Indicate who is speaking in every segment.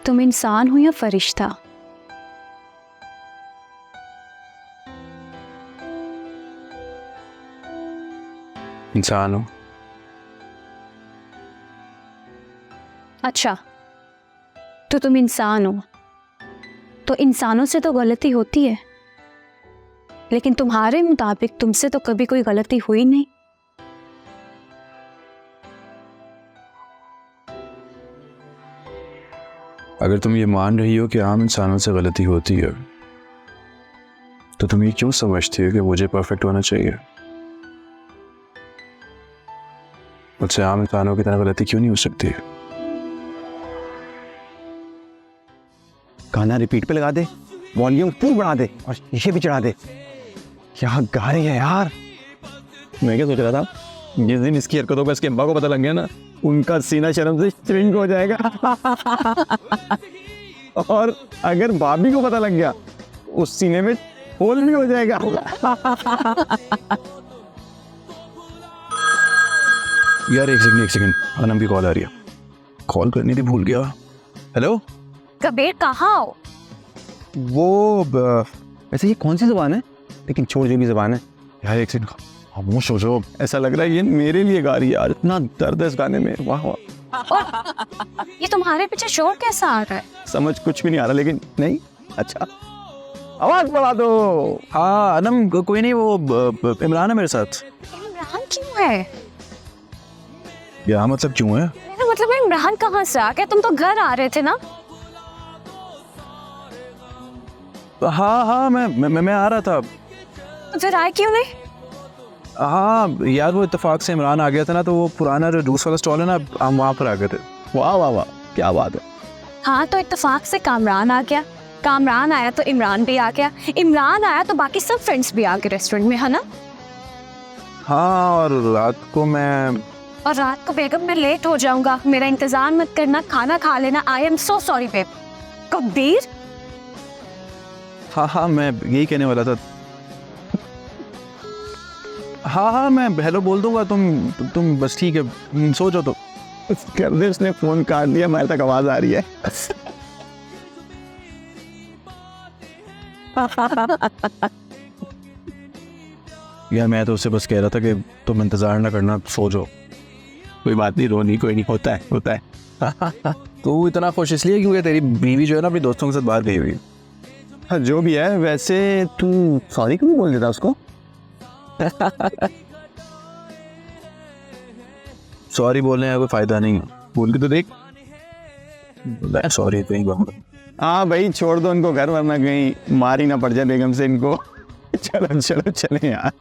Speaker 1: तुम इंसान हो या फरिश्ता?
Speaker 2: इंसान हो।
Speaker 1: अच्छा, तो तुम इंसान हो, तो इंसानों से तो गलती होती है, लेकिन तुम्हारे मुताबिक तुमसे तो कभी कोई गलती हुई नहीं।
Speaker 2: अगर तुम ये मान रही हो कि आम इंसानों से गलती होती है, तो तुम ये क्यों समझती हो कि मुझे परफेक्ट होना चाहिए? मुझसे आम इंसानों की तरह गलती क्यों नहीं हो सकती?
Speaker 3: गाना रिपीट पे लगा दे, वॉल्यूम फुल बढ़ा दे और शीशे भी चढ़ा दे। क्या गा रही है यार। मैं क्या सोच रहा था, जिस दिन इसकी हरकतों का इसके अब्बा को पता लग गया ना, उनका सीना शर्म से श्रिंक हो जाएगा। और अगर भाभी को पता लग गया, उस सीने में होल भी हो जाएगा।
Speaker 2: यार एक सेकंड, अनम की कॉल आ रही है। कॉल करनी थी, भूल गया। हेलो
Speaker 1: कबीर, कहाँ हो?
Speaker 3: वैसे ये कौन सी जुबान है? लेकिन छोड़, जो भी जुबान है।
Speaker 2: यार एक सेकंड, खामोश हो जाओ।
Speaker 3: ऐसा लग रहा है ये मेरे लिए गा रही है यार, इतना दर्द है इस गाने में। वाह वाह।
Speaker 1: और ये तुम्हारे पीछे शोर कैसा आ रहा है?
Speaker 3: समझ कुछ भी नहीं आ रहा, लेकिन नहीं अच्छा, आवाज बढ़ा दो।
Speaker 2: हाँ अनम, कोई नहीं, वो इमरान है मेरे साथ।
Speaker 1: इमरान क्यों है?
Speaker 2: यहाँ मतलब क्यों है?
Speaker 1: मेरा मतलब है, इमरान कहाँ से आ गया? तुम तो घर आ रहे थे ना?
Speaker 2: हाँ मैं आ रहा था।
Speaker 1: तो फिर आए क्यों नहीं?
Speaker 2: हाँ यार, वो इत्तेफाक से इमरान आ गया था ना, तो वो पुराना जो जूस वाला स्टॉल है ना, हम वहाँ पर आ गए थे।
Speaker 3: वाह वाह वाह, क्या बात है।
Speaker 1: हाँ, तो इत्तेफाक से कामरान आ गया, कामरान आया तो इमरान भी आ गया, इमरान आया तो बाकी सब फ्रेंड्स भी आ गए रेस्टोरेंट में, है ना?
Speaker 2: हाँ, और रात को
Speaker 1: मैं लेट हो जाऊंगा, मेरा इंतजार मत करना, खाना खा लेना। I am so sorry babe. Kabir,
Speaker 2: हाँ मैं यही कहने वाला था। हाँ मैं हेलो बोल दूंगा, तुम बस ठीक है, सो जाओ। तो
Speaker 3: कर दे, उसने फोन काट दिया, मेरे तक आवाज आ रही है।
Speaker 2: यार मैं तो उससे बस कह रहा था कि तुम इंतजार ना करना, सो जाओ।
Speaker 3: कोई बात नहीं, रोनी कोई नहीं, होता है।
Speaker 2: तू इतना खुश इसलिए क्योंकि तेरी बीवी जो है ना, अपने दोस्तों के साथ बाहर गई हुई है।
Speaker 3: हाँ, जो भी है। वैसे तू सॉरी क्यों बोल देता उसको?
Speaker 2: सॉरी बोलने का कोई फायदा नहीं है, बोल के तो देख। सॉरी तो ही बात।
Speaker 3: हाँ भाई, छोड़ दो इनको घर, वरना कहीं मार ही ना पड़ जाए बेगम से इनको। चलो चलो चले यार।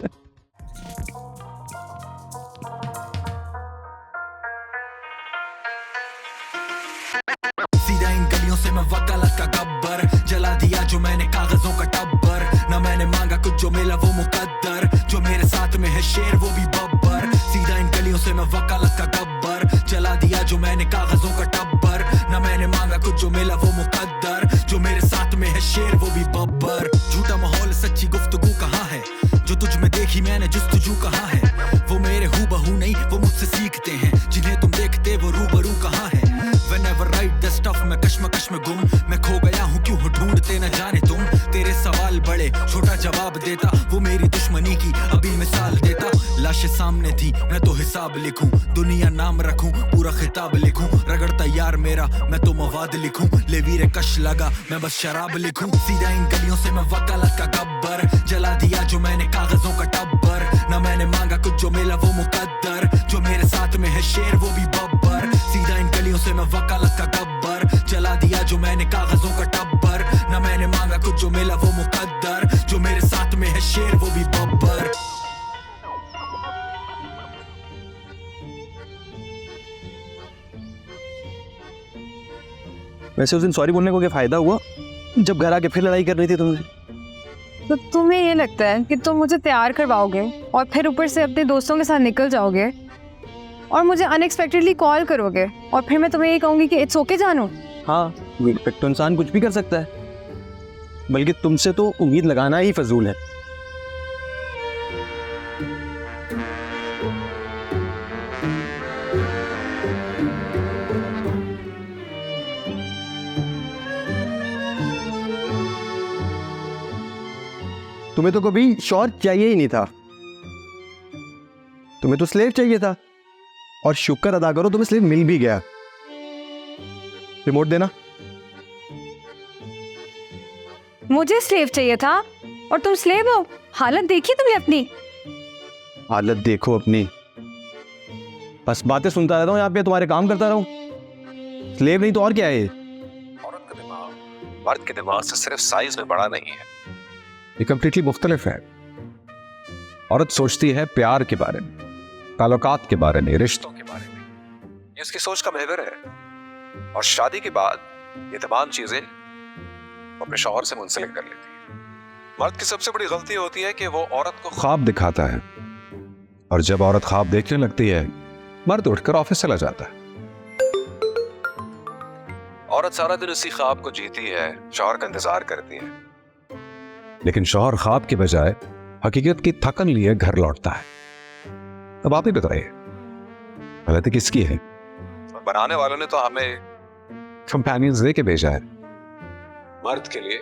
Speaker 4: सीधा इन गलियों से मैं वकालत का गब्बर, जला दिया जो मैंने कागजों का टब्बर। ना मैंने मांगा कुछ, जो मिला वो मुकद्दर, जो मेरे साथ में है शेर वो भी बब्बर। सीधा इन गलियों से मैं वकालत का गब्बर, जला दिया जो मैंने कागजों का टब्बर। ना मैंने मांगा कुछ, जो मिला वो मुकद्दर, जो मेरे साथ में है शेर वो भी बब्बर। झूठा माहौल सच्ची गुफ्तगू कहाँ है, जो तुझ में देखी मैंने जुस्तजू कहाँ है। वो मेरे हूबहू नहीं, वो मुझसे सीखते हैं, जिन्हें तुम देखते वो रूबरू कहाँ है। Whenever write the stuff मैं कश्मकश में गुम, मैं खो गया हूँ क्यों हो ढूंढते न जाने तुम। तेरे सवाल बड़े, छोटा जवाब देता, वो मेरी दुश्मनी की अभी मिसाल देता। लाशें सामने थी, मैं तो हिसाब लिखूं, दुनिया नाम रखूं, पूरा खिताब लिखूं। रगड़ता यार मेरा, मैं तो मवाद लिखूं, ले वीरे कश लगा, मैं बस शराब लिखूं। सीधा इन गलियों से मैं वकालत का गब्बर, जला दिया जो मैंने कागजों का टब्बर। ना मैंने मांगा कुछ, जो मिला वो मुकद्दर, जो मेरे साथ में है शेर वो भी बब्बर। सीधा इन गलियों से मैं वकालत का गब्बर, जला दिया जो मैंने कागजों का टब्बर। ना मैंने मांगा कुछ, जो मिला वो मुकद्दर, जो मेरे साथ में है शेर वो भी बब्बर।
Speaker 2: वैसे उस दिन सॉरी बोलने को क्या फायदा हुआ, जब घर आके फिर लड़ाई कर रही थी तुमसे?
Speaker 5: तो तुम्हें ये लगता है कि तुम मुझे तैयार करवाओगे और फिर ऊपर से अपने दोस्तों के साथ निकल जाओगे और मुझे अनएक्सपेक्टेडली कॉल करोगे और फिर मैं तुम्हें ये कहूँगी कि इट्स ओके जानू?
Speaker 3: हाँ, तो इंसान कुछ भी कर सकता है, बल्कि तुमसे तो उम्मीद लगाना ही फजूल है। तुम्हें तो कभी शौहर चाहिए ही नहीं था, तुम्हें तो स्लेव चाहिए था। और शुक्र अदा करो तुम्हें स्लेव मिल भी गया। रिमोट देना।
Speaker 5: मुझे स्लेव चाहिए था और तुम स्लेव हो। हालत देखी तुमने अपनी?
Speaker 3: हालत देखो अपनी। बस बातें सुनता रहता हूँ यहाँ पे, तुम्हारे काम करता रहूं। स्लेव नहीं तो और क्या है ये?
Speaker 2: औरत का दिमाग मर्द के दिमाग से सिर्फ साइज में बड़ा नहीं है,
Speaker 6: ये कंप्लीटली मुख्तलिफ है। औरत सोचती है प्यार के बारे में, ताल्लुकात के बारे में, रिश्तों
Speaker 2: के बारे में। ये उसकी सोच का महवर है। और शादी के बाद ये तमाम चीजें वो अपने शौहर से मुंसलिक कर लेती है। मर्द की सबसे बड़ी गलती होती है कि वो औरत को
Speaker 6: ख्वाब दिखाता है, और जब औरत ख्वाब देखने लगती है मर्द उठकर ऑफिस चला जाता है।
Speaker 2: औरत सारा दिन उसी ख्वाब को जीती है, शौहर का इंतजार करती है।
Speaker 6: लेकिन शौहर ख्वाब के बजाय हकीकत की थकन लिए घर लौटता है। अब आप ही बताइए गलती किसकी है?
Speaker 2: बनाने वालों ने तो हमें
Speaker 6: कंपेनियंस दे के भेजा है।
Speaker 2: मर्द के लिए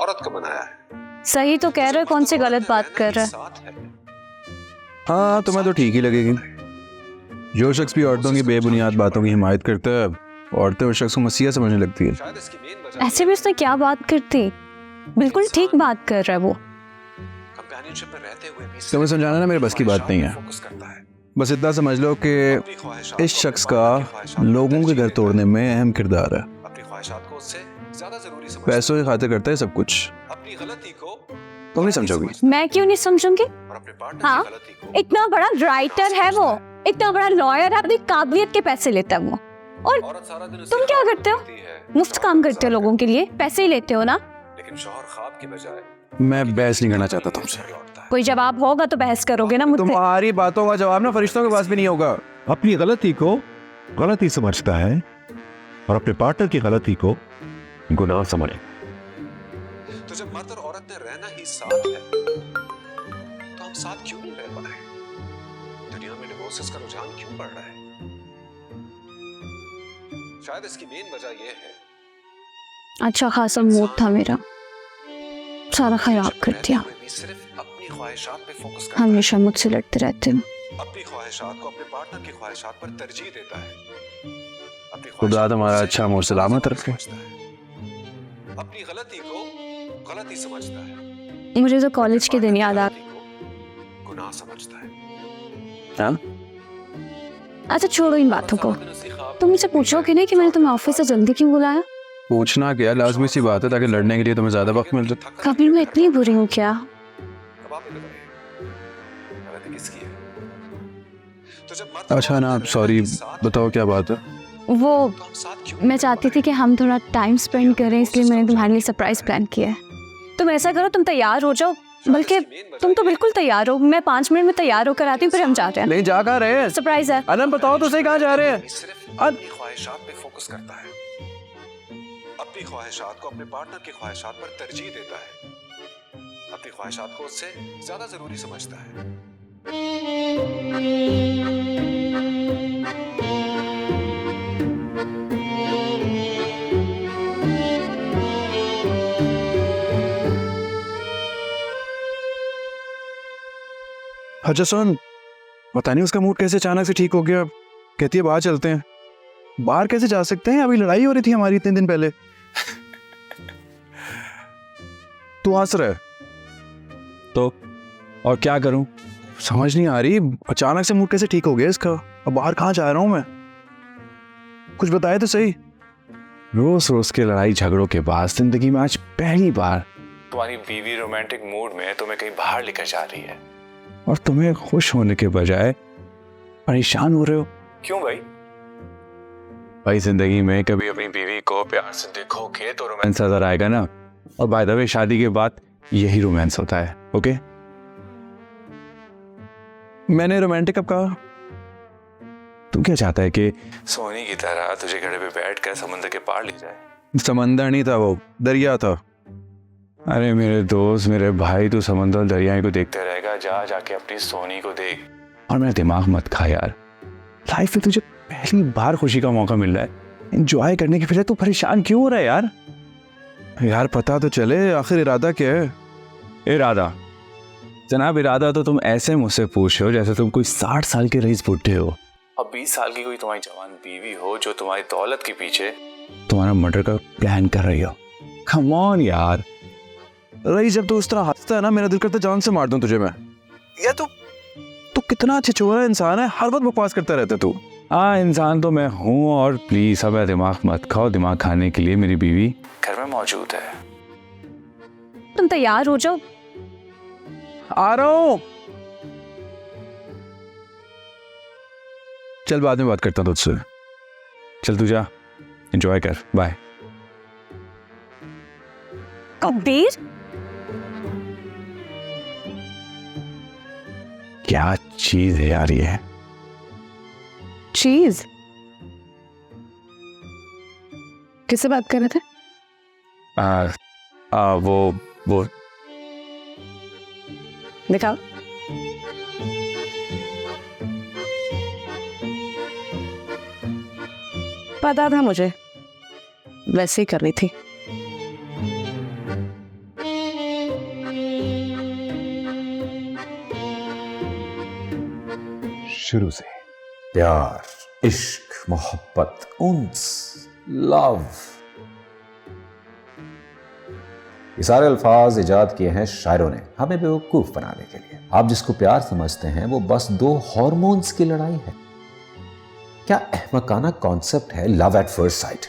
Speaker 2: औरत को बनाया है।
Speaker 1: सही तो कह रहे हो, कौन सी गलत बात कर रहा है?
Speaker 2: हाँ, तुम्हें तो ठीक ही लगेगी। जो शख्स भी औरतों की बेबुनियाद बातों की हिमायत करता है, औरतें उस शख्स को मसीहा समझने लगती है।
Speaker 1: ऐसे भी उसने क्या बात करती, बिल्कुल ठीक बात कर रहा है वो।
Speaker 2: तुम्हें समझाना ना मेरे बस की बात नहीं है। बस इतना समझ लो कि इस शख्स का लोगों के घर तोड़ने में अहम किरदार है। पैसों की खातिर करता है सब कुछ। तुम नहीं समझोगी।
Speaker 1: मैं क्यों नहीं समझूंगी? हाँ, इतना बड़ा राइटर है वो, इतना बड़ा लॉयर है, अपनी काबिलियत के पैसे लेता है वो। और तुम क्या करते हो? मुफ्त काम करते हो लोगों के लिए, पैसे ही लेते हो ना।
Speaker 2: लेकिन शौहर ख्वाब के बजाय मैं बहस नहीं करना चाहता तुमसे।
Speaker 1: कोई जवाब होगा तो बहस करोगे ना मुझसे।
Speaker 2: तुम्हारी बातों का जवाब ना फरिश्तों के पास भी नहीं होगा।
Speaker 7: अपनी गलती को गलती समझता है और अपने पार्टनर की गलती को गुनाह समझे।
Speaker 2: तो जब मर्द और औरत ने रहना ही साथ है, तो हम साथ क्यों नहीं रह पा रहे? दुनिया में डिवोर्सेस का रुझान क्यों बढ़ रहा है? शायद इसकी मेन वजह यह है,
Speaker 1: अच्छा खासा मूड था मेरा, सारा खराब कर दिया।
Speaker 2: सिर्फ अपनी ख्वाहिशात पे फोकस करता है।
Speaker 1: हमेशा मुझसे लड़ते रहते हो।
Speaker 2: अपनी ख्वाहिशात को अपने पार्टनर की ख्वाहिशात पर तरजीह देता है। अपनी
Speaker 3: खुदा तुम्हारा अच्छा मुंह सलामत रखे।
Speaker 2: अपनी गलती को गलती समझता है।
Speaker 1: मुझे तो कॉलेज के दिन याद आ
Speaker 2: गुनाह समझता है।
Speaker 3: हाँ?
Speaker 1: अच्छा छोड़ो इन बातों को। तुम मुझसे पूछोगे नहीं कि मैंने तुम्हें ऑफिस से जल्दी क्यों बुलाया?
Speaker 2: पूछना क्या, लाजमी सी बात है, ताकि लड़ने के लिए तुम्हें ज्यादा वक्त मिल जाए।
Speaker 1: कभी मैं इतनी बुरी हूँ क्या?
Speaker 2: अच्छा ना, सॉरी, बताओ क्या बात है?
Speaker 1: वो मैं चाहती थी कि हम थोड़ा टाइम स्पेंड करें, इसलिए मैंने तुम्हारे लिए सरप्राइज प्लान किया है। तुम ऐसा करो, तुम तैयार हो जाओ, बल्कि तुम तो बिल्कुल तैयार हो। मैं 5 मिनट में तैयार होकर आती हूँ, फिर हम जा रहे हैं।
Speaker 3: नहीं, जा कहाँ रहे हैं?
Speaker 1: सरप्राइज है।
Speaker 3: अनम बताओ तो सही, कहाँ जा रहे हैं?
Speaker 2: अपनी ख्वाहिशात पे फोकस करता है। अपनी ख्वाहिशात को अपने पार्टनर की ख्वाहिशात पर तरजीह देता है। अपनी ख्वाहिशात को उससे ज्यादा जरूरी समझता है। अच्छा सुन, पता नहीं उसका मूड कैसे अचानक से ठीक हो गया। कहती है बाहर चलते हैं। बाहर कैसे जा सकते हैं? अभी लड़ाई हो रही थी हमारी इतने दिन पहले। तू हंस रहा है
Speaker 3: तो और क्या करूं?
Speaker 2: समझ नहीं आ रही, अचानक से मूड कैसे ठीक हो गया इसका। अब बाहर कहाँ जा रहा हूं मैं? कुछ बताए तो सही।
Speaker 6: रोज रोज के लड़ाई झगड़ों के बाद जिंदगी में आज पहली बार
Speaker 2: तुम्हारी बीवी रोमांटिक मूड में तुम्हें कहीं बाहर लेकर जा रही है,
Speaker 6: और तुम्हें खुश होने के बजाय परेशान हो रहे हो।
Speaker 2: क्यों भाई? भाई जिंदगी में कभी अपनी बीवी को प्यार से देखोगे तो रोमांस
Speaker 6: नजर आएगा ना। और बाय द वे, शादी के बाद यही रोमांस होता है। ओके,
Speaker 2: मैंने रोमांटिक कब कहा?
Speaker 6: तू क्या चाहता है कि
Speaker 2: सोनी की तरह तुझे घड़े पे बैठकर समंदर के पार ले जाए? समंदर नहीं था वो, दरिया था।
Speaker 6: अरे मेरे दोस्त, मेरे भाई, तू समंदर दरिया को देखते रहेगा, जा जाके अपनी सोनी को देख। और मेरा दिमाग मत खा यार। लाइफ में तुझे पहली बार खुशी का मौका मिल रहा है, एंजॉय करने के बजाय तू परेशान क्यों हो रहा है यार?
Speaker 2: यार पता तो चले आखिर इरादा क्या है।
Speaker 6: इरादा, जनाब इरादा, तो तुम ऐसे मुझसे पूछ रहे हो जैसे तुम कोई 60 साल के रईस बुढ़े हो। अब 20 साल की कोई तुम्हारी जवान बीवी हो जो तुम्हारी दौलत के पीछे तुम्हारा मर्डर का प्लान कर रही हो। कम ऑन यार।
Speaker 3: रईस, जब तू उस तरह हंसता है ना, मेरा दिल करता है जान से मार दूं तुझे मैं। या तू कितना छिछोरा इंसान है, हर वक्त बकवास करता रहता है तू।
Speaker 6: हाँ, इंसान तो मैं हूँ, और प्लीज अब दिमाग मत खाओ। दिमाग खाने के लिए मेरी बीवी घर में मौजूद है।
Speaker 1: तुम तैयार हो जाओ।
Speaker 3: आ रहा हूं।
Speaker 6: चल बाद में बात करता हूँ तुझसे। चल तू जा, एंजॉय कर, बाय।
Speaker 1: कबीर,
Speaker 6: क्या चीज है यार ये।
Speaker 5: चीज? किससे बात कर रहे थे?
Speaker 6: वो
Speaker 5: दिखाओ। पता था मुझे, वैसे ही कर रही थी।
Speaker 7: शुरू से
Speaker 8: प्यार, इश्क, मोहब्बत, उन्स, लव, ये सारे अल्फाज इजाद किए हैं शायरों ने हमें बेवकूफ बनाने के लिए। आप जिसको प्यार समझते हैं वो बस दो हार्मोन्स की लड़ाई है। क्या अहमकाना कॉन्सेप्ट है लव एट फर्स्ट साइट।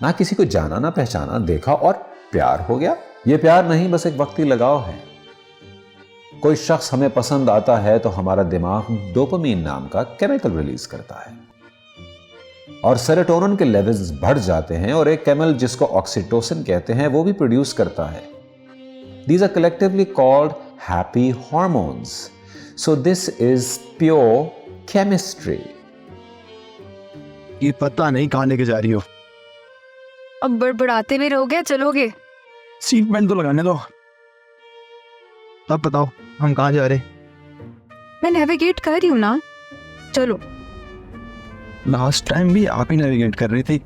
Speaker 8: ना किसी को जाना ना पहचाना, देखा और प्यार हो गया। ये प्यार नहीं, बस एक वक्ती लगाव है। कोई शख्स हमें पसंद आता है तो हमारा दिमाग डोपामीन नाम का केमिकल रिलीज करता है और सेरोटोनिन के लेवल्स बढ़ जाते हैं, और एक केमिकल जिसको ऑक्सीटोसिन कहते हैं वो भी प्रोड्यूस करता है। These are collectively called happy hormones. So this is pure chemistry.
Speaker 3: ये पता नहीं कहां लेके जा रही हो।
Speaker 5: अब बड़बड़ाते भी रहोगे, चलोगे?
Speaker 3: सीट बेल्ट तो लगाने दो। अब बताओ हम कहाँ जा रहे?
Speaker 5: मैं नेविगेट कर रही हूँ ना, चलो।
Speaker 3: लास्ट टाइम भी आप ही नेविगेट कर रही थी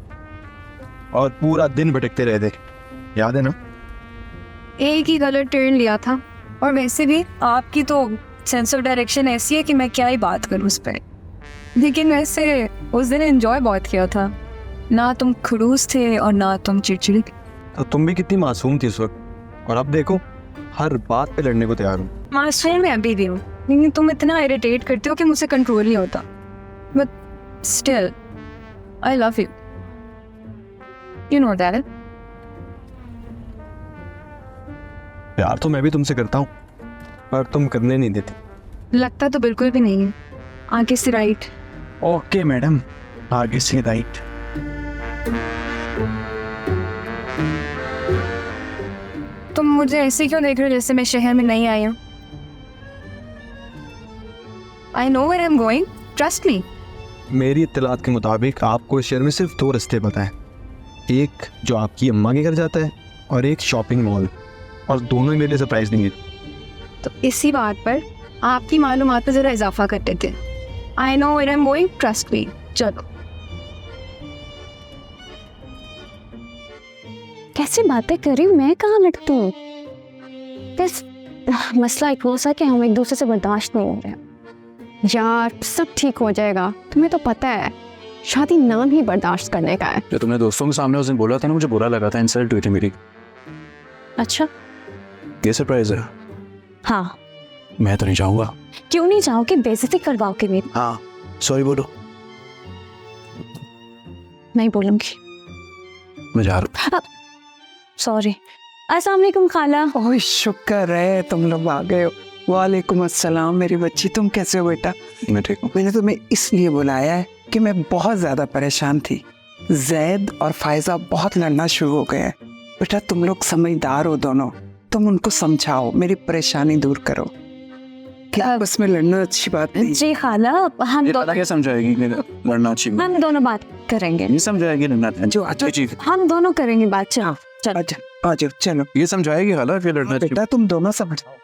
Speaker 3: और पूरा दिन भटकते रहे थे, याद है ना?
Speaker 5: एक ही गलत टर्न लिया था, और वैसे भी आपकी तो सेंस ऑफ डायरेक्शन ऐसी है कि मैं क्या ही बात करूँ उस पर। लेकिन वैसे उस दिन एंजॉय बहुत किया था, ना तुम खड़ूस थे और ना तुम चिड़चिड़ी।
Speaker 3: तो तुम भी कितनी मासूम थी उस वक्त, और अब देखो हर बात पे लड़ने को तैयार हूँ।
Speaker 5: मासूम मैं अभी भी हूँ, लेकिन तुम इतना इरिटेट करते हो कि मुझसे कंट्रोल नहीं होता। But still I love you, you know that.
Speaker 3: प्यार तो मैं भी तुमसे करता हूँ, पर तुम करने नहीं देती।
Speaker 5: लगता तो बिल्कुल भी नहीं है। आगे से राइट।
Speaker 3: ओके मैडम, आगे से राइट।
Speaker 5: तुम मुझे ऐसे क्यों देख रहे हो जैसे मैं शहर में नहीं आई हूँ? I know where I am going, trust me.
Speaker 3: मेरी इत्तलात के मुताबिक आपको इस शहर में सिर्फ 2 रास्ते पता है, एक जो आपकी अम्मा के घर जाता है और एक शॉपिंग मॉल, और दोनों ही मेरे लिए सरप्राइज नहीं है।
Speaker 5: तो इसी बात पर आपकी मालूमात में जरा इजाफा कर देते हैं। I know where I am going, trust me, चलो।
Speaker 1: कैसी बातें करी, मैं कहाँ लटती हूँ? बस मसला इतना सा कि हम एक दूसरे से बर्दाश्त नहीं हो रहे। यार सब ठीक हो जाएगा, तुम्हें तो पता है शादी नाम ही बर्दाश्त करने का है।
Speaker 6: जो तुमने दोस्तों के सामने उस दिन बोला था ना, मुझे बुरा लगा था, इंसल्ट हुई थी मेरी।
Speaker 1: अच्छा,
Speaker 6: ये सरप्राइज है।
Speaker 1: हाँ।
Speaker 6: मैं तो नहीं चाहूंगा।
Speaker 1: क्यों नहीं चाहोगे? बेइज्जती करवाओगे मेरी।
Speaker 6: हाँ, सॉरी बोलो।
Speaker 1: नहीं बोलूंगी।
Speaker 6: मैं जा रहा हूँ।
Speaker 1: सॉरी। अस्सलाम वालेकुम खाला।
Speaker 9: ओह शुक्र है तुम लोग आ गए हो। वालेकुम अस्सलाम मेरी बच्ची, तुम कैसे हो बेटा?
Speaker 6: मैं ठीक हूँ।
Speaker 9: मैंने तुम्हें इसलिए बुलाया है कि मैं बहुत ज़्यादा परेशान थी। जैद और फायजा बहुत लड़ना शुरू हो गए हैं। बेटा तुम लोग समझदार हो दोनों, तुम उनको समझाओ, मेरी परेशानी दूर करो। क्या उसमें लड़ना अच्छी बात नहीं?
Speaker 1: जी खाला, हम
Speaker 6: क्या समझाएगी कि लड़ना अच्छी बात?
Speaker 1: हम दोनों बात करेंगे।
Speaker 6: नहीं समझाएगी लड़ना
Speaker 9: जो आ जाओ,
Speaker 1: हम दोनों करेंगे बात। चलो चलो
Speaker 9: आ जाओ, चलो।
Speaker 6: ये समझाएगी खाला कि लड़ना अच्छी
Speaker 9: बेटा तुम दोनों समझाओ।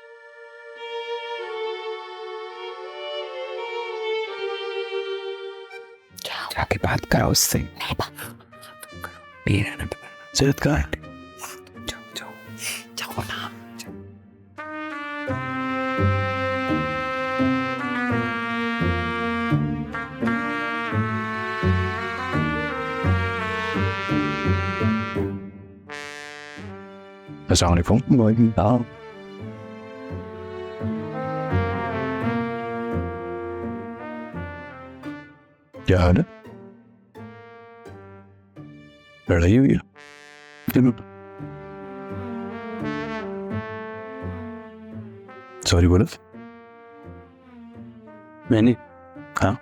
Speaker 9: जाके बात करो उससे।
Speaker 6: जैद कहाँ है?
Speaker 9: जाओ ना।
Speaker 6: अस्सलाम वालेकुम। क्या हाल है? लड़ाई हुई है? चलो सॉरी बोलो। मैंने हाँ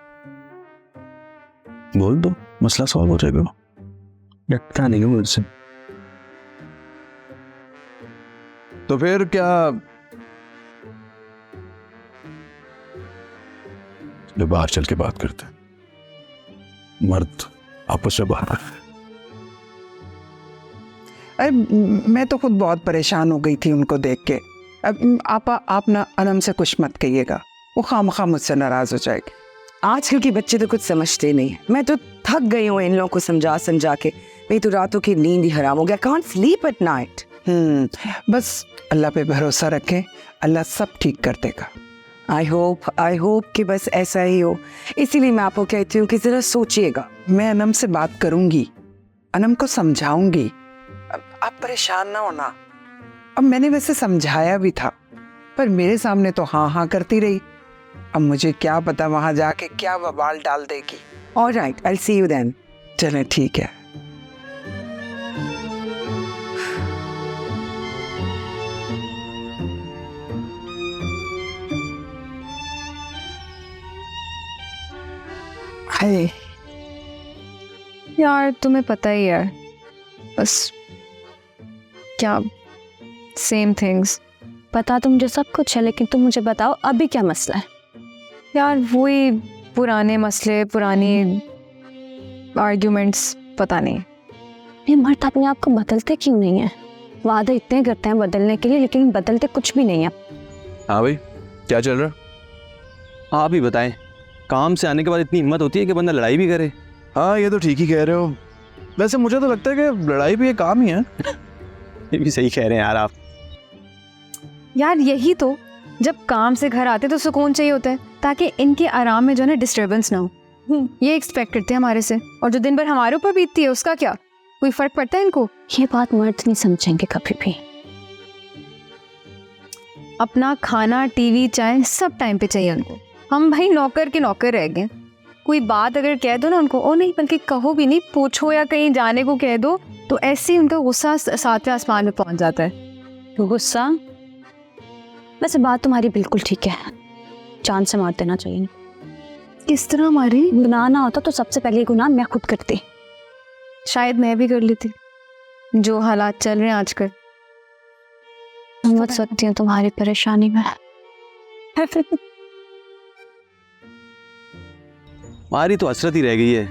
Speaker 6: बोल दो, मसला सॉल्व हो जाएगा। लगता नहीं है मुझसे। तो फिर क्या चलो बाहर चल के बात करते हैं। मर्द आपस में बात करते हैं।
Speaker 9: अरे मैं तो खुद बहुत परेशान हो गई थी उनको देख के। अब आप ना अनम से कुछ मत कहिएगा, वो खामखा मुझसे नाराज हो जाएगी।
Speaker 10: आजकल के बच्चे तो कुछ समझते नहीं है। मैं तो थक गई हूँ इन लोगों को समझा समझा के। मेरी तो रातों की नींद ही हराम हो गया। Can't sleep at night.
Speaker 9: बस अल्लाह पे भरोसा रखें, अल्लाह सब ठीक कर देगा।
Speaker 10: आई होप कि बस ऐसा ही हो। इसीलिए मैं आपको कहती हूँ कि जरा सोचिएगा।
Speaker 9: मैं अनम से बात करूंगी, अनम को समझाऊंगी। आप परेशान ना होना। अब मैंने वैसे समझाया भी था, पर मेरे सामने तो हाँ हाँ करती रही। अब मुझे क्या पता वहां जाके क्या बवाल डाल देगी।
Speaker 10: Alright, I will see you then.
Speaker 9: चलें ठीक है।
Speaker 5: हाय यार, तुम्हें पता ही है, बस क्या सेम थिंग्स।
Speaker 1: पता तो मुझे सब कुछ है, लेकिन तुम मुझे बताओ अभी क्या मसला है?
Speaker 5: यार वही पुराने मसले, पुरानी आर्ग्यूमेंट्स, पता नहीं।
Speaker 1: ये मर्द अपने आप को बदलते क्यों नहीं है? वादे इतने करते हैं बदलने के लिए, लेकिन बदलते कुछ भी नहीं है।
Speaker 3: हाँ भाई, क्या चल रहा? आप ही बताएं। काम से आने के बाद इतनी हिम्मत होती है कि बंदा लड़ाई भी करे?
Speaker 6: हाँ ये तो ठीक ही कह रहे हो। वैसे मुझे तो लगता है कि लड़ाई भी एक काम ही है।
Speaker 3: ये भी सही कह रहे हैं यार आप।
Speaker 5: यार यही तो, जब काम से घर आते तो सुकून चाहिए होता है, ताकि इनके आराम में जो है ना डिस्टर्बेंस ना हो। ये एक्सपेक्ट करते हैं हमारे से, और जो दिन भर हमारे ऊपर बीतती है उसका क्या कोई फर्क पड़ता है इनको?
Speaker 1: ये बात मर्द नहीं समझेंगे कभी भी।
Speaker 5: अपना खाना, टीवी, चाय सब टाइम पे चाहिए उनको। हम भाई नौकर के नौकर रह गए। कोई बात अगर कह दो ना उनको, ओ नहीं बल्कि कहो भी नहीं, पूछो या कहीं जाने को कह दो, तो ऐसे ही उनका गुस्सा सातवें आसमान में पहुंच जाता है।
Speaker 1: गुस्सा? वैसे बात तुम्हारी बिल्कुल ठीक है, जान से मार देना चाहिए।
Speaker 5: किस तरह मारे?
Speaker 1: गुनाह ना होता तो सबसे पहले गुनाह मैं खुद करती।
Speaker 5: शायद मैं भी कर लेती, जो हालात चल रहे हैं आजकल।
Speaker 1: समझ सकती हूँ तुम्हारी परेशानी में।
Speaker 3: हमारी तो हसरत ही रह गई है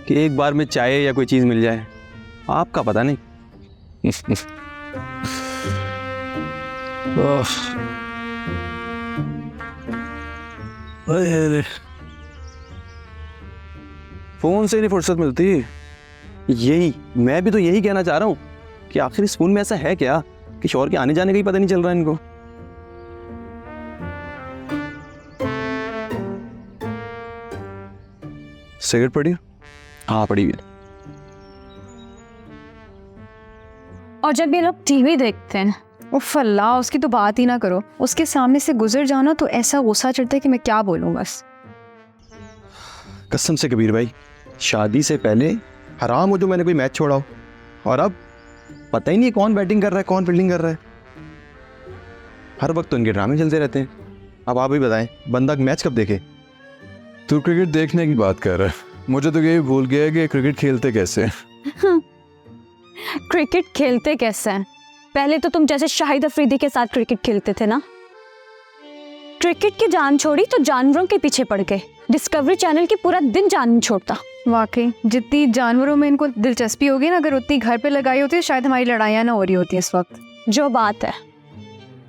Speaker 3: कि एक बार में चाय या कोई चीज़ मिल जाए। आपका पता नहीं। फोन से नहीं फुर्सत मिलती। यही मैं भी तो यही कहना चाह रहा हूँ कि आखिर इस फोन में ऐसा है क्या कि शौहर के आने जाने का ही पता नहीं चल रहा है इनको। सिगरेट पड़ी? हाँ पड़ी हुई।
Speaker 1: और जब ये लोग टीवी देखते हैं,
Speaker 5: उफ अल्लाह, उसकी तो बात ही ना करो। उसके सामने से गुजर जाना तो ऐसा गुस्सा चढ़ता है कि मैं क्या बोलूँ बस।
Speaker 3: कसम से कबीर भाई, शादी से पहले हराम हो जो मैंने कोई मैच छोड़ा हो, और अब पता ही नहीं कौन बैटिंग कर रहा है कौन फील्डिंग कर रहा है। हर वक्त तो इनके ड्रामे चलते रहते हैं। अब आप ही बताएं, बंदा मैच कब देखे?
Speaker 6: तू क्रिकेट देखने की बात कर रहा है, मुझे तो यही भूल गया है कि क्रिकेट खेलते कैसे हैं।
Speaker 1: क्रिकेट खेलते कैसे हैं? पहले तो तुम जैसे शाहिद अफरीदी के साथ क्रिकेट खेलते थे ना। क्रिकेट की जान छोड़ी तो जानवरों के पीछे पड़ गए। डिस्कवरी चैनल की पूरा दिन जान नहीं छोड़ता।
Speaker 5: वाकई जितनी जानवरों में इनको दिलचस्पी होगी ना, अगर उतनी घर पे लगाई होती है, शायद हमारी लड़ाइयाँ ना हो रही होती इस वक्त।
Speaker 1: जो बात है,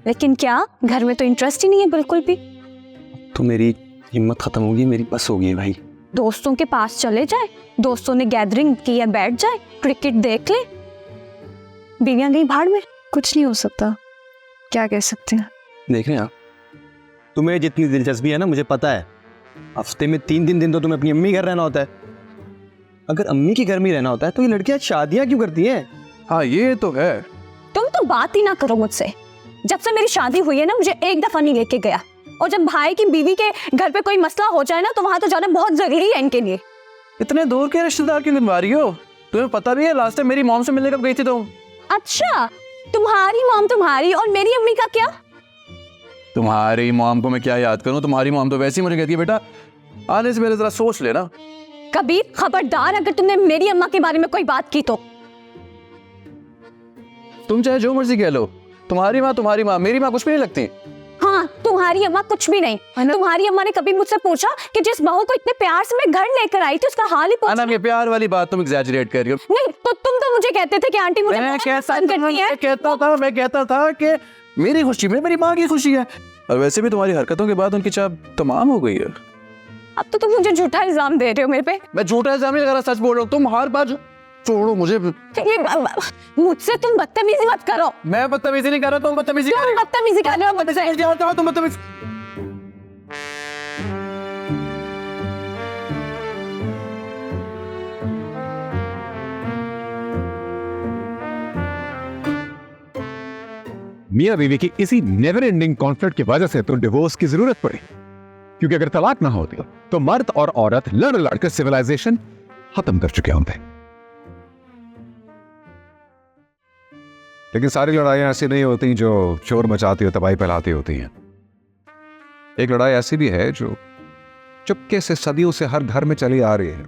Speaker 1: लेकिन क्या घर में तो इंटरेस्ट ही नहीं है बिल्कुल भी।
Speaker 3: तो मेरी हिम्मत खत्म होगी, मेरी बस हो गई भाई।
Speaker 1: दोस्तों के पास चले जाए, दोस्तों ने गैदरिंग की है, बैठ जाए, क्रिकेट देख ले, बीवियां गई भाड़ में।
Speaker 5: कुछ नहीं हो सकता, क्या कह सकते हैं।
Speaker 3: देख रहे हैं आप, तुम्हें जितनी दिलचस्पी है ना मुझे पता है। हफ्ते में 3 दिन तो तुम्हें अपनी अम्मी घर रहना होता है। अगर अम्मी के घर में रहना होता है तो ये लड़कियां शादियां क्यों करती हैं?
Speaker 6: हाँ ये तो है।
Speaker 1: तुम तो बात ही ना करो मुझसे। जब से मेरी शादी हुई है ना, मुझे एक दफा नहीं लेके गया। और जब भाई की बीवी के घर पे कोई मसला हो जाए ना, तो वहां तो जाना बहुत जरूरी है इनके लिए।
Speaker 6: इतने दूर के रिश्तेदार क्यों निभा रही हो? तुम्हें पता भी है लास्ट टाइम मेरी मॉम से मिलने कब गई थी तुम?
Speaker 1: अच्छा, तुम्हारी मॉम तुम्हारी, और मेरी अम्मी का क्या?
Speaker 6: तुम्हारी मॉम को मैं क्या याद करूं? तुम्हारी मॉम तो वैसे ही मुझे कहती है बेटा आने से पहले जरा सोच लेना।
Speaker 1: कबीर, खबरदार अगर तुमने मेरी अम्मा के बारे में कोई बात की तो।
Speaker 6: तुम चाहे जो मर्जी कह लो, तुम्हारी माँ मेरी माँ कुछ भी नहीं लगती।
Speaker 1: हाँ, तुम्हारी अम्मा कुछ भी नहीं। तुम्हारी अम्मा ने कभी मुझसे पूछा कि जिस बहू को इतने प्यार से मैं घर लेकर आई थी उसका हाल ही पूछा?
Speaker 6: ये प्यार वाली बात तुम एग्जैजरेट कर रही हो।
Speaker 1: नहीं तो तुम तो मुझे कहते थे कि आंटी मुझे बहुत पसंद करती है।
Speaker 6: मैं कहता था कि मेरी खुशी में मेरी माँ की खुशी है। और वैसे भी तुम्हारी हरकतों के बाद उनकी चाह तमाम हो गई है।
Speaker 1: अब तो तुम मुझे झूठा इल्जाम दे रहे हो मेरे पे।
Speaker 6: मैं झूठा इल्जाम नहीं लगा रहा, सच बोल रहा हूँ। तुम हर बार छोड़ो मुझे।
Speaker 1: मुझसे तुम बदतमीजी मत करो।
Speaker 6: मैं बदतमीजी नहीं कर रहा, तुम बदतमीजी कर
Speaker 1: रहे हो मुझसे।
Speaker 6: तुम बदतमीजी।
Speaker 7: मियां बीवी की इसी नेवर एंडिंग कॉन्फ्लिक्ट की वजह से तो डिवोर्स की जरूरत पड़ी, क्योंकि अगर तलाक ना होती तो मर्द और औरत लड़ लड़कर सिविलाइजेशन खत्म कर चुके होते। लेकिन सारी लड़ाइयां ऐसी नहीं होती जो शोर मचाती हो, तबाही फैलाती होती हैं। एक लड़ाई ऐसी भी है जो चुपके से सदियों से हर घर में चली आ रही है।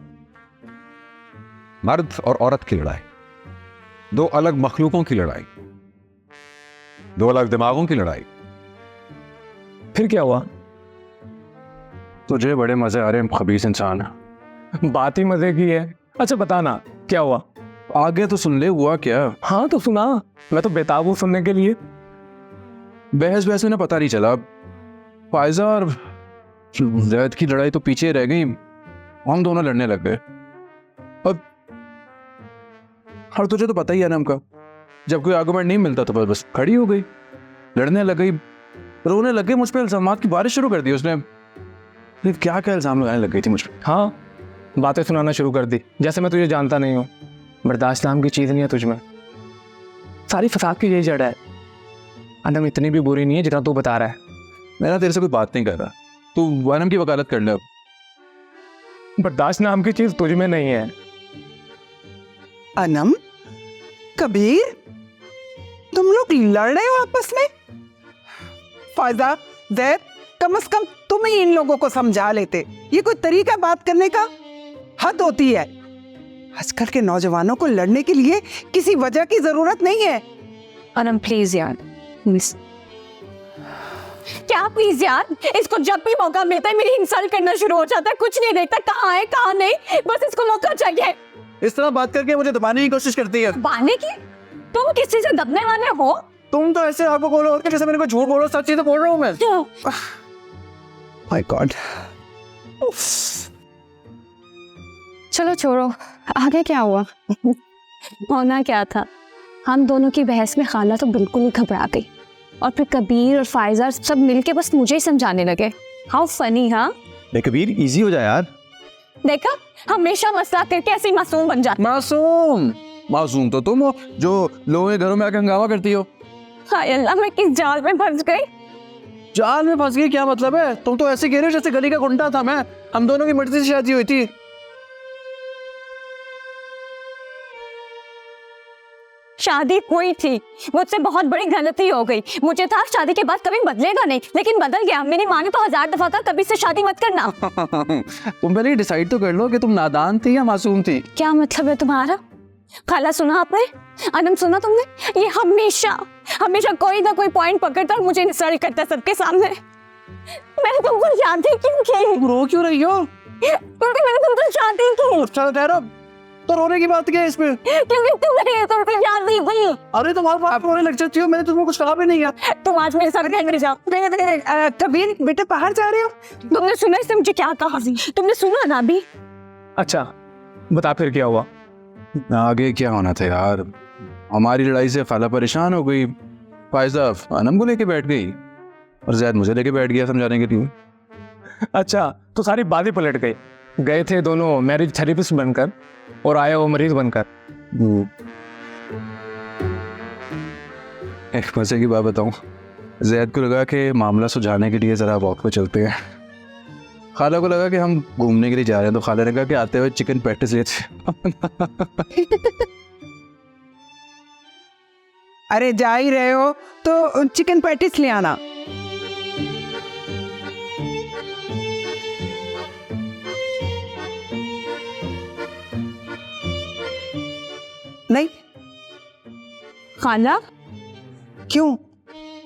Speaker 7: मर्द और औरत की लड़ाई, दो अलग मखलूकों की लड़ाई, दो अलग दिमागों की लड़ाई।
Speaker 6: फिर क्या हुआ? तुझे बड़े मजे आ रहे हैं खबीस इंसान।
Speaker 3: बात ही मजे की है। अच्छा बताना क्या हुआ?
Speaker 6: आगे तो सुन ले, हुआ क्या?
Speaker 3: हाँ तो सुना, मैं तो बेताब हूं सुनने के लिए।
Speaker 6: बहस में ना पता नहीं चला। फायजा और जैद की लड़ाई तो पीछे रह गई, हम दोनों लड़ने लग गए। और तुझे तो पता ही है ना हमका, जब कोई आर्गुमेंट नहीं मिलता तो बस खड़ी हो गई, लड़ने लग गई, रोने लग गई। मुझ पर इल्जामात की बारिश शुरू कर दी उसने। क्या क्या इल्जाम लगाने लग गई थी मुझ पर।
Speaker 3: हाँ, बातें सुनाना शुरू कर दी जैसे मैं तुझे जानता नहीं हूँ। बर्दाश्त नाम की चीज़ नहीं है तुझमें। सारी फसाद की यही जड़ है। अनम इतनी भी बुरी नहीं है जितना तू बता रहा है।
Speaker 6: मैं तेरे से कोई बात नहीं कर रहा, तू अनम की वकालत कर ले अब।
Speaker 3: बर्दाश्त नाम की चीज़ तुझ में नहीं है।
Speaker 9: अनम, कबीर, तुम लोग लड़ रहे हो आपस में? फायजा, जैद, कम से कम तुम ही इन लोगों को समझा लेते। ये कोई तरीका बात करने का? हद होती है। आजकल के नौजवानों को लड़ने के लिए किसी वजह की जरूरत नहीं है।
Speaker 5: अनम प्लीज यार, प्लीज।
Speaker 1: क्या प्लीज यार? इसको जब भी मौका मिलता है मेरी इंसल्ट करना शुरू हो जाता है। कुछ नहीं देखता कहाँ है कहाँ नहीं, बस इसको मौका चाहिए।
Speaker 6: इस तरह बात करके मुझे दबाने की कोशिश करती है।
Speaker 1: बाने की? तुम किसी से दबने वाले हो?
Speaker 6: तुम तो ऐसे आगो बोलो और जैसे मेरे को झूठ बोलो, सच्ची तो बोल रहा हूँ मैं।
Speaker 9: My God.
Speaker 1: चलो छोड़ो, आगे क्या हुआ? होना क्या था, हम दोनों की बहस में खाला तो बिल्कुल ही घबरा गई, और फिर कबीर और फायजा सब मिलके बस मुझे ही समझाने लगे। How funny. हाँ
Speaker 3: कबीर, इजी हो जाए यार।
Speaker 1: देखा, हमेशा मसला करके ऐसे ही मासूम बन जाते।
Speaker 6: मासूम तो तुम हो जो लोगों के घरों में आकर हंगामा करती हो।
Speaker 1: हाय अल्लाह, मैं किस जाल में फंस गई।
Speaker 6: जाल में फंस गई क्या मतलब है? तुम तो ऐसे कह रहे हो जैसे गली का गुंडा था मैं। हम दोनों की मर्जी से शादी हुई थी।
Speaker 1: शादी हुई थी, मुझसे बहुत बड़ी गलती हो गई। मुझे था शादी के बाद कभी बदलेगा नहीं, लेकिन बदल गया। मेरी माँ ने तो 1000 दफा कहा कभी से शादी मत करना।
Speaker 6: तुम पहले डिसाइड तो कर लो कि तुम नादान थी या मासूम थी।
Speaker 1: क्या मतलब है तुम्हारा? खाला सुना आपने? अनम सुना तुमने? ये हमेशा हमेशा कोई ना कोई पॉइंट पकड़ता और मुझे इंसल्ट करता सबके सामने। मैंने तुमको शादी क्यों की?
Speaker 6: तुम रो क्यों रही हो?
Speaker 1: क्योंकि मैंने तुमसे शादी की।
Speaker 6: चलो ठहरो, तो रोने की बात क्या है इसमें?
Speaker 1: क्योंकि तुमसे शादी की।
Speaker 6: अरे तुम्हारे बाप रोने लग जाती हो, मैंने तुमको कुछ कहा भी नहीं है।
Speaker 1: तुम आज मेरे साथ घर जाओ।
Speaker 9: कबीर बेटे, बाहर जा रहे हो?
Speaker 1: तुमने सुना इसने मुझे क्या कहा? तुमने सुना ना अभी?
Speaker 3: अच्छा बता फिर क्या हुआ?
Speaker 6: आगे क्या होना था यार, हमारी लड़ाई से खाला परेशान हो गई, फायजा अनम को लेके बैठ गई और जैद मुझे लेके बैठ गया समझाने के लिए।
Speaker 3: अच्छा, तो सारी बातें पलट गई। गए थे दोनों मैरिज थेरेपिस्ट बनकर और आए वो मरीज बनकर।
Speaker 6: एक मजे की बात बताऊं, जैद को लगा कि मामला सुलझाने के लिए ज़रा वॉक पे चलते हैं। खाला को लगा कि हम घूमने के लिए जा रहे हैं, तो खाला ने कहा कि आते हुए चिकन पैटिस लेते।
Speaker 9: अरे जा ही रहे हो तो चिकन पैटिस ले आना। नहीं
Speaker 1: खाला
Speaker 9: क्यों?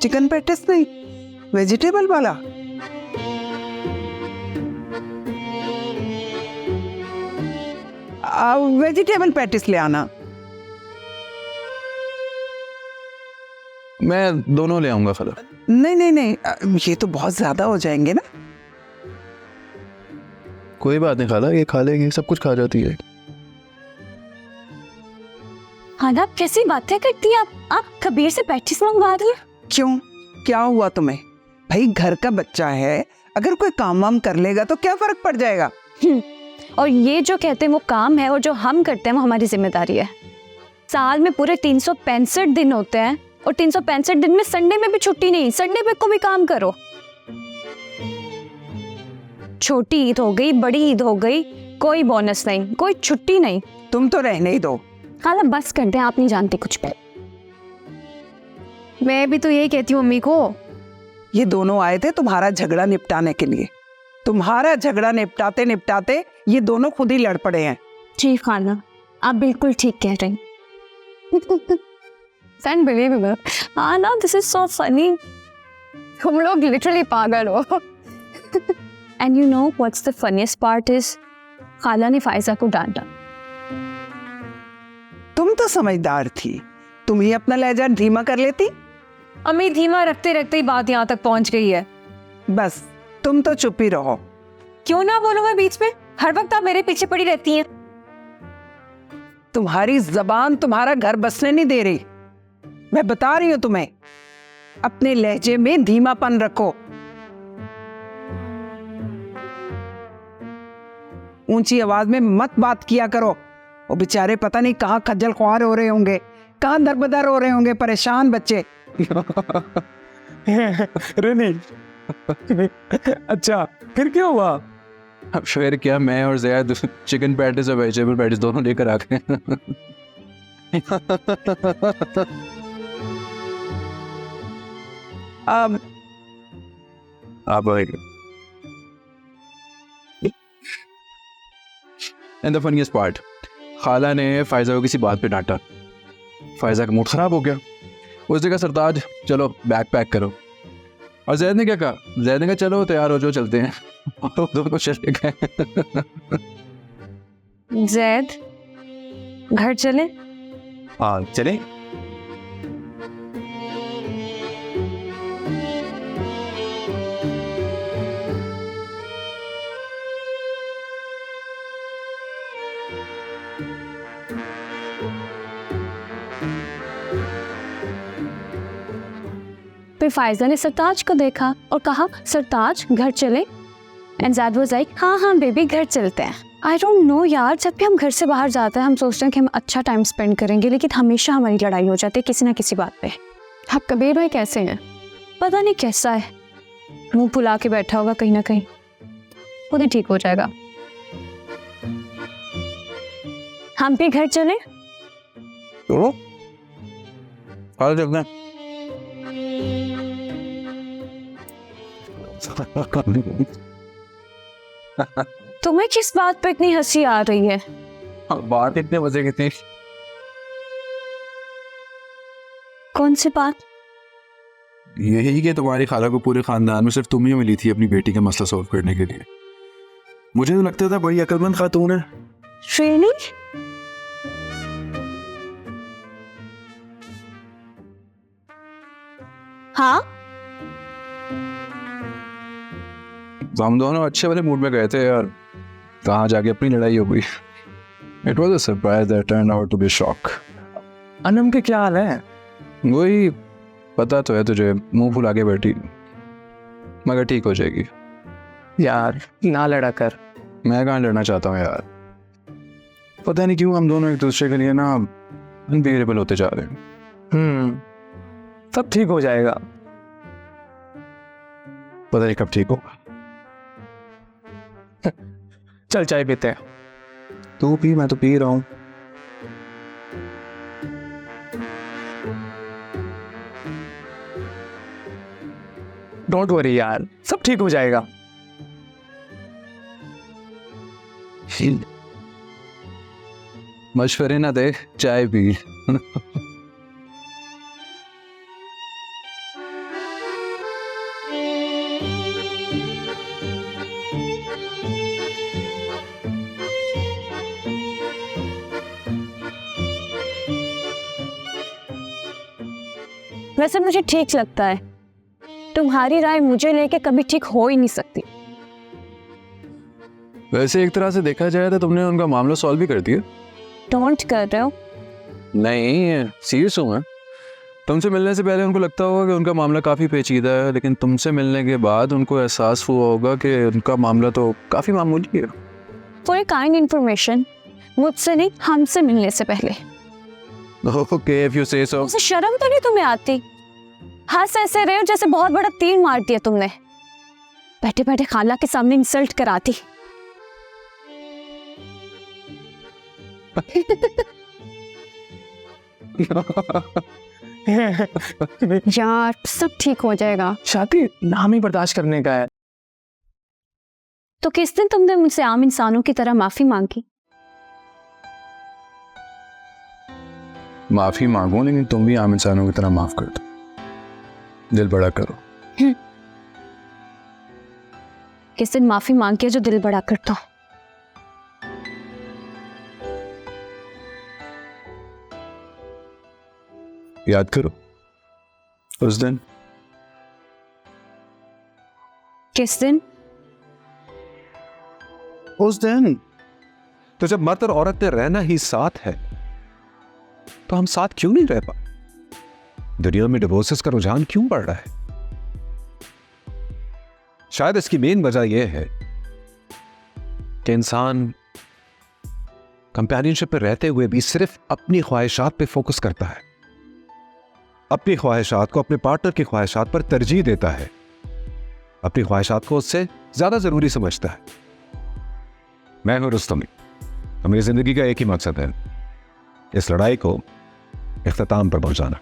Speaker 9: चिकन पैटिस नहीं, वेजिटेबल वाला? वेजिटेबल पैटिस ले आना।
Speaker 6: मैं दोनों ले आऊंगा खाला।
Speaker 9: नहीं नहीं नहीं, ये तो बहुत ज्यादा हो जाएंगे ना।
Speaker 6: कोई बात नहीं खाला, ये खा लेंगे, सब कुछ खा जाती है।
Speaker 1: खाला आप कैसी बातें करती हैं? आप कबीर से पैटिस मंगवा रही हैं?
Speaker 9: क्यों, क्या हुआ तुम्हें? भाई घर का बच्चा है, अगर कोई काम वाम कर लेगा तो क्या फर्क पड़ जाएगा?
Speaker 1: और ये जो कहते हैं वो काम है और जो हम करते हैं वो हमारी जिम्मेदारी है। साल में पूरे 365 दिन होते हैं और 365 दिन में संडे में भी छुट्टी नहीं, संडे पे को भी काम करो। छोटी ईद हो गई, बड़ी ईद हो गई, कोई बोनस नहीं, कोई छुट्टी नहीं।
Speaker 9: तुम तो रहने ही दो।
Speaker 1: खाला बस कर दे, आप नहीं जानते कुछ पे।
Speaker 5: मैं भी तो यही कहती हूँ मम्मी को।
Speaker 9: ये दोनों आए थे तुम्हारा झगड़ा निपटाने के लिए। तुम्हारा झगड़ा निपटाते निपटाते ये दोनों खुद ही लड़ पड़े हैं।
Speaker 1: जी खाला, आप बिल्कुल ठीक कह रही हैं।
Speaker 5: अनबिलीवेबल।
Speaker 1: हाँ ना, दिस इज सो फनी।
Speaker 5: तुम लोग लिटरली पागल हो।
Speaker 1: And you know what's the funniest part is, खाला ने फायजा को डांटा।
Speaker 9: तुम तो समझदार थी, तुम ही अपना लहजा धीमा कर लेती।
Speaker 5: अम्मी धीमा रखते रखते ही बात यहाँ तक पहुँच गई है।
Speaker 9: बस तुम तो चुप ही रहो।
Speaker 5: क्यों ना बोलूं मैं बीच में? हर वक्त आप मेरे पीछे पड़ी रहती हैं।
Speaker 9: तुम्हारी जबान तुम्हारा घर बसने नहीं दे रही। मैं बता रही हूं तुम्हें, अपने लहजे में धीमापन रखो। ऊंची आवाज में मत बात किया करो। वो बेचारे पता नहीं कहाँ खज्जल ख्वार हो रहे होंगे, कहाँ दरबदर हो रहे होंगे, परेशान बच्चे।
Speaker 3: रेनी अच्छा फिर क्या हुआ?
Speaker 6: अब फिर क्या, मैं और जैद चिकन पैटिस और वेजिटेबल पैटिस दोनों लेकर आ गए।
Speaker 9: अब
Speaker 6: आप आएंगे। एंड द फनीएस्ट पार्ट, खाला ने फायजा को किसी बात पे डांटा। फायजा का मूड खराब हो गया। उसने कहा सरताज चलो बैग पैक करो। और जैद ने क्या कहा? जैद ने कहा चलो तैयार हो जाओ चलते हैं। और दोनों चले गए।
Speaker 5: जैद घर चले?
Speaker 3: हाँ चले।
Speaker 1: फिर फायजा ने सरताज को देखा और कहा सरताज घर चले। एंड जैद वाज लाइक हाँ हाँ बेबी घर चलते हैं। आई डोंट नो यार, जब भी हम घर से बाहर जाते हैं हम सोचते हैं कि हम अच्छा टाइम स्पेंड करेंगे, लेकिन हमेशा हमारी लड़ाई हो जाती है किसी ना किसी बात पे।
Speaker 5: आप कबीर भाई कैसे हैं?
Speaker 1: पता नहीं कैसा है, मुंह फुला के बैठा होगा कहीं ना कहीं, खुद ही ठीक हो जाएगा। हम भी घर चले?
Speaker 6: चलो खाला चलते हैं।
Speaker 1: तुम्हें किस बात पे इतनी हंसी आ रही है?
Speaker 6: बात इतने मजे की थी।
Speaker 1: कौन सी बात?
Speaker 6: यही कि तुम्हारी खाला को पूरे खानदान में सिर्फ तुम ही मिली थी अपनी बेटी का मसला सॉल्व करने के लिए। मुझे तो लगता था बड़ी अक्लमंद खातून है।
Speaker 1: श्रेणी हाँ,
Speaker 6: हम दोनों अच्छे वाले मूड में गए थे यार, कहाँ जाके अपनी लड़ाई हो गई। It was a surprise that turned out to be shock.
Speaker 3: Anam के क्या हाल है?
Speaker 6: वही पता तो है तुझे, मुंह फुला के बैठी, मगर ठीक हो जाएगी।
Speaker 3: यार ना लड़ा कर।
Speaker 6: मैं कहाँ लड़ना चाहता हूँ यार, पता नहीं क्यों हम दोनों एक दूसरे के लिए ना अनबिहेवेबल होते जा रहे हैं।
Speaker 3: सब ठीक हो जाएगा।
Speaker 6: पता नहीं कब ठीक होगा।
Speaker 3: चल चाय पीते हैं। तू पी, मैं तो पी रहा हूं। डोंट वरी यार, सब ठीक हो जाएगा।
Speaker 6: मशवरे ना दे, चाय पी।
Speaker 1: वैसे मुझे ठीक लगता है, तुम्हारी राय मुझे लेके कभी ठीक हो ही नहीं सकती।
Speaker 6: वैसे एक तरह से देखा जाए तो तुमने उनका मामला सॉल्व भी कर दिया।
Speaker 1: डोंट कर रहे हो?
Speaker 6: नहीं, सीरियस हूँ मैं। तुमसे मिलने से पहले उनको लगता होगा कि उनका मामला काफ़ी पेचीदा है, लेकिन तुमसे मिलने के बाद उनको एहसास हुआ होगा कि उनका मामला तो काफ़ी मामूली है।
Speaker 1: फॉर ए काइंड इन्फॉर्मेशन, मुझसे नहीं, हमसे मिलने से पहले।
Speaker 6: ओके, इफ यू से सो।
Speaker 1: उसे शर्म तो नहीं तुम्हें आती? हंस ऐसे रहे हो जैसे बहुत बड़ा तीर मार दिया तुमने। बैठे बैठे खाला के सामने इंसल्ट कराती। यार सब ठीक हो जाएगा।
Speaker 3: शादी नाम ही बर्दाश्त करने का है।
Speaker 1: तो किस दिन तुमने मुझसे आम इंसानों की तरह माफी मांगी?
Speaker 6: माफी मांगो, लेकिन तुम भी आम इंसानों की तरह माफ कर दो। दिल बड़ा करो।
Speaker 1: किस दिन माफी मांग के जो दिल बड़ा करता हूं।
Speaker 6: याद करो उस दिन।
Speaker 1: किस दिन?
Speaker 8: उस दिन तो जब मर्द और औरत ने रहना ही साथ है, तो हम साथ क्यों नहीं रह पाए? दुनिया में डिवोर्सेस का रुझान क्यों बढ़ रहा है? शायद इसकी मेन वजह यह है कि इंसान कंपेनियनशिप पे रहते हुए भी सिर्फ अपनी ख्वाहिशात पे फोकस करता है, अपनी ख्वाहिशात को अपने पार्टनर की ख्वाहिशात पर तरजीह देता है, अपनी ख्वाहिशात को उससे ज्यादा जरूरी समझता है। मैं हूं रुस्तम, मेरी जिंदगी का एक ही मकसद है, इस लड़ाई को इख्तिताम पर पहुंचाना।